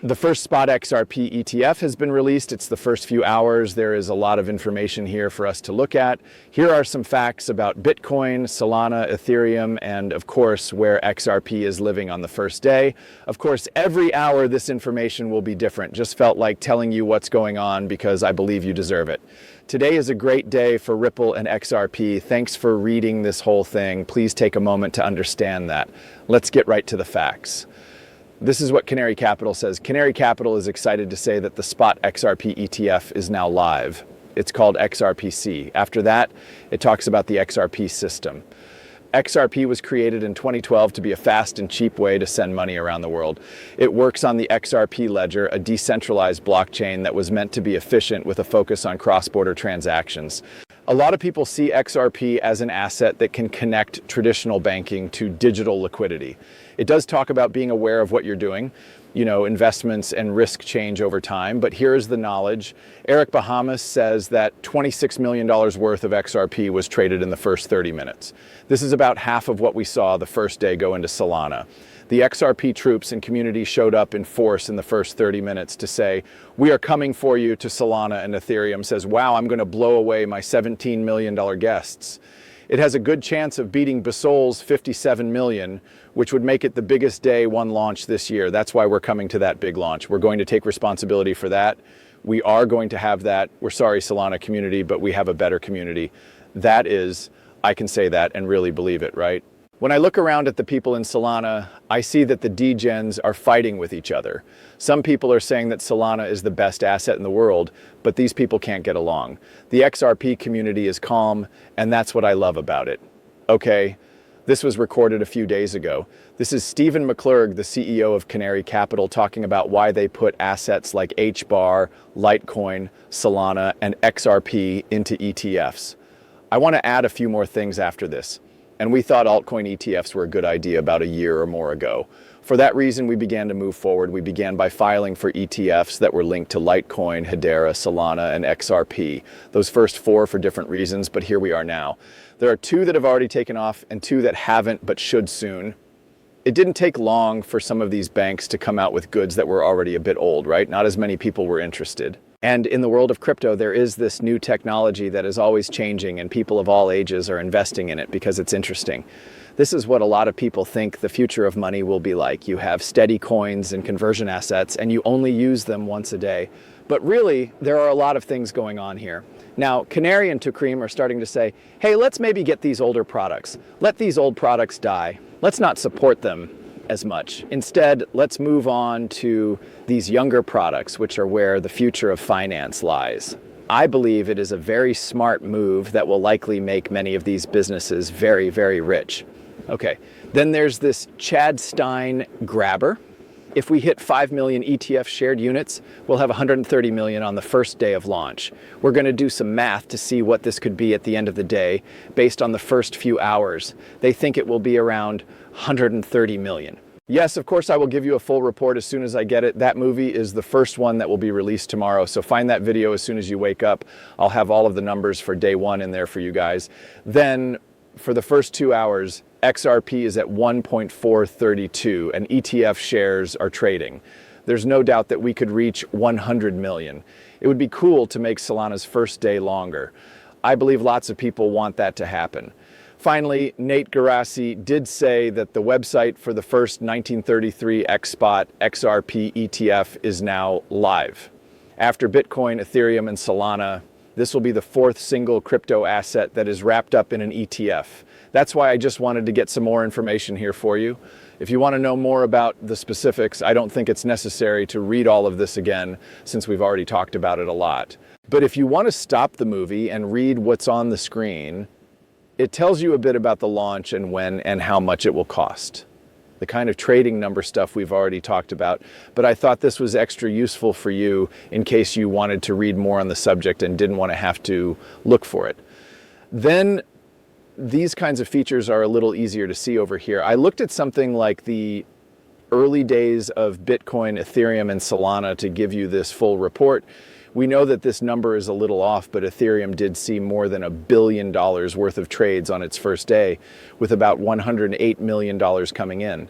The first spot XRP ETF has been released. It's the first few hours. There is a lot of information here for us to look at. Here are some facts about Bitcoin, Solana, Ethereum, and of course, where XRP is living on the first day. Of course, every hour this information will be different. Just felt like telling you what's going on because I believe you deserve it. Today is a great day for Ripple and XRP. Thanks for reading this whole thing. Please take a moment to understand that. Let's get right to the facts. This is what Canary Capital says. Canary Capital is excited to say that the spot XRP ETF is now live. It's called XRPC. After that, it talks about the XRP system. XRP was created in 2012 to be a fast and cheap way to send money around the world. It works on the XRP ledger, a decentralized blockchain that was meant to be efficient with a focus on cross-border transactions. A lot of people see XRP as an asset that can connect traditional banking to digital liquidity. It does talk about being aware of what you're doing, investments and risk change over time, but here is the knowledge. Eric Bahamas says that $26 million worth of XRP was traded in the first 30 minutes. This is about half of what we saw the first day go into Solana. The XRP troops and community showed up in force in the first 30 minutes to say, we are coming for you to Solana, and Ethereum says, wow, I'm going to blow away my $17 million guests. It has a good chance of beating Basol's 57 million, which would make it the biggest day one launch this year. That's why we're coming to that big launch. We're going to take responsibility for that. We are going to have that. We're sorry, Solana community, but we have a better community. That is, I can say that and really believe it, right? When I look around at the people in Solana, I see that the degens are fighting with each other. Some people are saying that Solana is the best asset in the world, but these people can't get along. The XRP community is calm, and that's what I love about it. Okay, this was recorded a few days ago. This is Stephen McClurg, the CEO of Canary Capital, talking about why they put assets like HBAR, Litecoin, Solana, and XRP into ETFs. I want to add a few more things after this. And we thought altcoin ETFs were a good idea about a year or more ago. For that reason, we began to move forward. We began by filing for ETFs that were linked to Litecoin, Hedera, Solana, and XRP. Those first four for different reasons, but here we are now. There are two that have already taken off and two that haven't but should soon. It didn't take long for some of these banks to come out with goods that were already a bit old, right? Not as many people were interested. And in the world of crypto, there is this new technology that is always changing, and people of all ages are investing in it because it's interesting. This is what a lot of people think the future of money will be like. You have steady coins and conversion assets, and you only use them once a day. But really, there are a lot of things going on here. Now, Canary and Tukreem are starting to say, hey, let's maybe get these older products. Let these old products die. Let's not support them as much. Instead, let's move on to these younger products, which are where the future of finance lies. I believe it is a very smart move that will likely make many of these businesses very, very rich. Okay, then there's this Chad Stein grabber. If we hit 5 million ETF shared units, we'll have 130 million on the first day of launch. We're going to do some math to see what this could be at the end of the day based on the first few hours. They think it will be around 130 million. Yes, of course, I will give you a full report as soon as I get it. That movie is the first one that will be released tomorrow, so find that video as soon as you wake up. I'll have all of the numbers for day one in there for you guys. Then, for the first 2 hours, XRP is at 1.432 and ETF shares are trading. There's no doubt that we could reach 100 million. It would be cool to make Solana's first day longer. I believe lots of people want that to happen. Finally, Nate Garassi did say that the website for the first 1933 XSpot XRP ETF is now live. After Bitcoin, Ethereum, and Solana, this will be the fourth single crypto asset that is wrapped up in an ETF. That's why I just wanted to get some more information here for you. If you want to know more about the specifics, I don't think it's necessary to read all of this again, since we've already talked about it a lot. But if you want to stop the movie and read what's on the screen, it tells you a bit about the launch and when and how much it will cost. The kind of trading number stuff we've already talked about, but I thought this was extra useful for you in case you wanted to read more on the subject and didn't want to have to look for it. Then these kinds of features are a little easier to see over here. I looked at something like the early days of Bitcoin, Ethereum, and Solana to give you this full report. We know that this number is a little off, but Ethereum did see more than $1 billion worth of trades on its first day, with about $108 million coming in.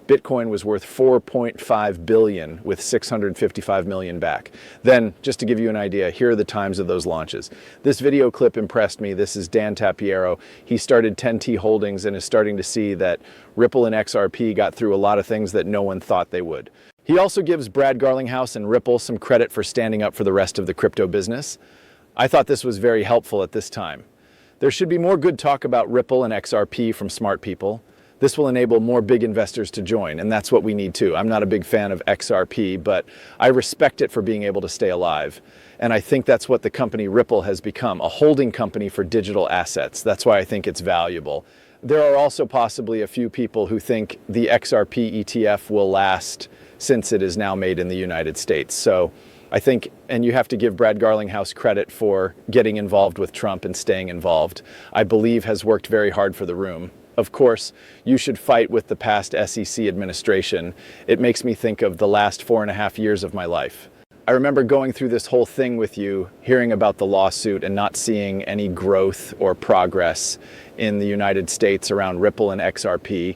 Bitcoin was worth $4.5 billion with $655 million back. Then, just to give you an idea, here are the times of those launches. This video clip impressed me. This is Dan Tapiero. He started 10T Holdings and is starting to see that Ripple and XRP got through a lot of things that no one thought they would. He also gives Brad Garlinghouse and Ripple some credit for standing up for the rest of the crypto business. I thought this was very helpful at this time. There should be more good talk about Ripple and XRP from smart people. This will enable more big investors to join, and that's what we need too. I'm not a big fan of XRP, but I respect it for being able to stay alive. And I think that's what the company Ripple has become, a holding company for digital assets. That's why I think it's valuable. There are also possibly a few people who think the XRP ETF will last since it is now made in the United States. So I think, and you have to give Brad Garlinghouse credit for getting involved with Trump and staying involved, I believe has worked very hard for the room. Of course, you should fight with the past SEC administration. It makes me think of the last 4.5 years of my life. I remember going through this whole thing with you, hearing about the lawsuit and not seeing any growth or progress in the United States around Ripple and XRP.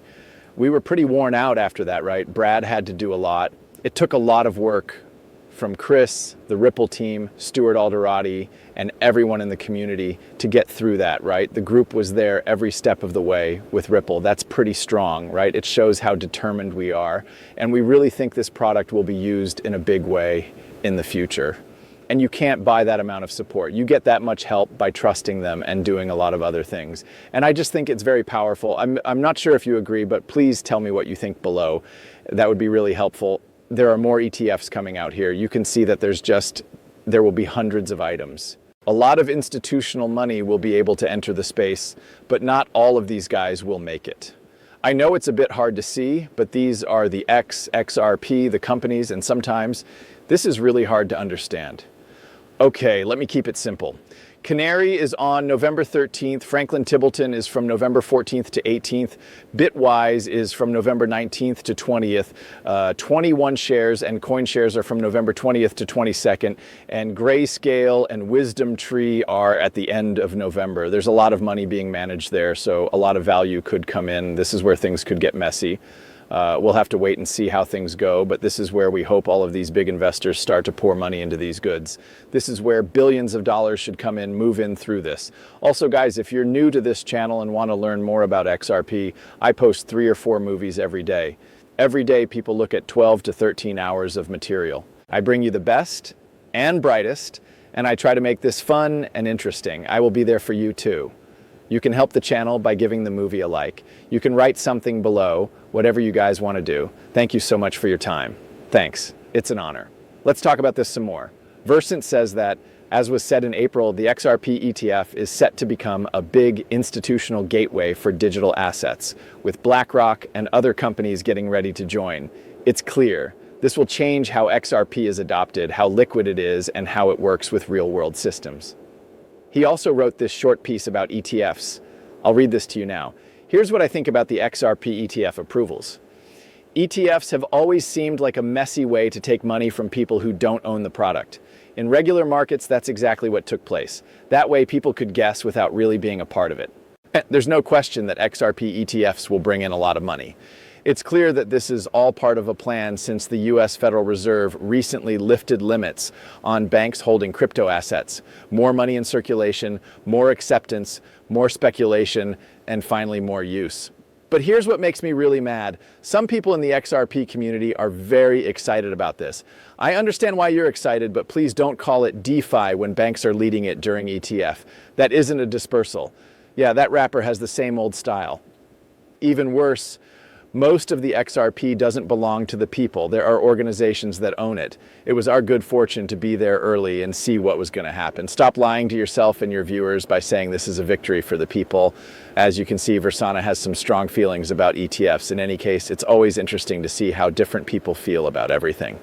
We were pretty worn out after that, right? Brad had to do a lot. It took a lot of work from Chris, the Ripple team, Stuart Alderati, and everyone in the community to get through that, right? The group was there every step of the way with Ripple. That's pretty strong, right? It shows how determined we are. And we really think this product will be used in a big way in the future. And you can't buy that amount of support. You get that much help by trusting them and doing a lot of other things. And I just think it's very powerful. I'm not sure if you agree, but please tell me what you think below. That would be really helpful. There are more ETFs coming out here. You can see that there will be hundreds of items. A lot of institutional money will be able to enter the space, but not all of these guys will make it. I know it's a bit hard to see, but these are the XRP, the companies, and sometimes this is really hard to understand. Okay, let me keep it simple. Canary is on November 13th. Franklin Templeton is from November 14th to 18th. Bitwise is from November 19th to 20th. 21 shares and coin shares are from November 20th to 22nd. And Grayscale and Wisdom Tree are at the end of November. There's a lot of money being managed there, so a lot of value could come in. This is where things could get messy. We'll have to wait and see how things go, but this is where we hope all of these big investors start to pour money into these goods. This is where billions of dollars should come in, move in through this. Also, guys, if you're new to this channel and want to learn more about XRP, I post 3 or 4 movies every day. Every day, people look at 12 to 13 hours of material. I bring you the best and brightest, and I try to make this fun and interesting. I will be there for you too. You can help the channel by giving the movie a like. You can write something below, whatever you guys want to do. Thank you so much for your time. Thanks. It's an honor. Let's talk about this some more. Versant says that, as was said in April, the XRP ETF is set to become a big institutional gateway for digital assets, with BlackRock and other companies getting ready to join. It's clear. This will change how XRP is adopted, how liquid it is, and how it works with real-world systems. He also wrote this short piece about ETFs. I'll read this to you now. Here's what I think about the XRP ETF approvals. ETFs have always seemed like a messy way to take money from people who don't own the product. In regular markets, that's exactly what took place. That way, people could guess without really being a part of it. There's no question that XRP ETFs will bring in a lot of money. It's clear that this is all part of a plan since the US Federal Reserve recently lifted limits on banks holding crypto assets. More money in circulation, more acceptance, more speculation, and finally more use. But here's what makes me really mad. Some people in the XRP community are very excited about this. I understand why you're excited, but please don't call it DeFi when banks are leading it during ETF. That isn't a dispersal. Yeah, that rapper has the same old style. Even worse, most of the XRP doesn't belong to the people. There are organizations that own it. It was our good fortune to be there early and see what was going to happen. Stop lying to yourself and your viewers by saying this is a victory for the people. As you can see, Versana has some strong feelings about ETFs. In any case, it's always interesting to see how different people feel about everything.